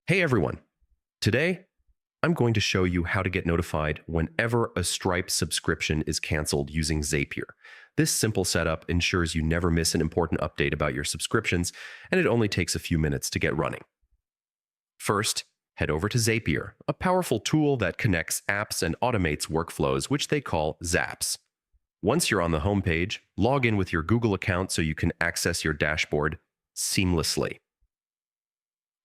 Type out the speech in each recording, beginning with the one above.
Hey everyone! Today, I'm going to show you how to get notified whenever a Stripe subscription is canceled using Zapier. This simple setup ensures you never miss an important update about your subscriptions, and it only takes a few minutes to get running. First, head over to Zapier, a powerful tool that connects apps and automates workflows, which they call Zaps. Once you're on the homepage, log in with your Google account so you can access your dashboard seamlessly.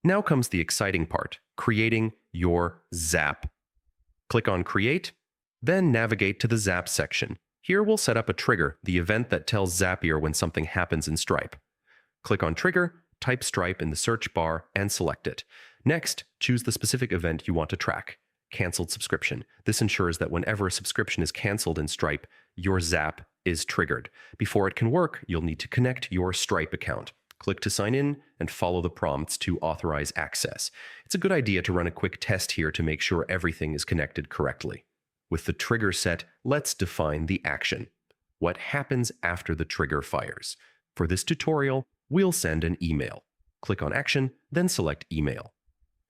Now comes the exciting part, creating your Zap. Click on Create, then navigate to the Zap section. Here we'll set up a trigger, the event that tells Zapier when something happens in Stripe. Click on Trigger, type Stripe in the search bar, and select it. Next, choose the specific event you want to track. Canceled subscription. This ensures that whenever a subscription is canceled in Stripe, your Zap is triggered. Before it can work, you'll need to connect your Stripe account. Click to sign in and follow the prompts to authorize access. It's a good idea to run a quick test here to make sure everything is connected correctly. With the trigger set, let's define the action. What happens after the trigger fires? For this tutorial, we'll send an email. Click on Action, then select Email.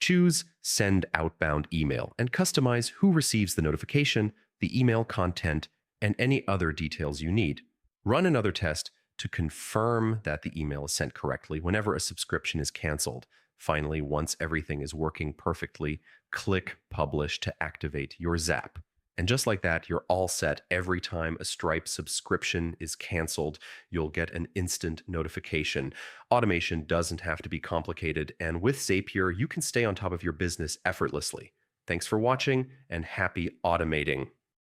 Choose Send Outbound Email and customize who receives the notification, the email content, and any other details you need. Run another test to confirm that the email is sent correctly whenever a subscription is canceled. Finally, once everything is working perfectly, click Publish to activate your Zap. And just like that, you're all set. Every time a Stripe subscription is canceled, you'll get an instant notification. Automation doesn't have to be complicated, and with Zapier, you can stay on top of your business effortlessly. Thanks for watching, and happy automating.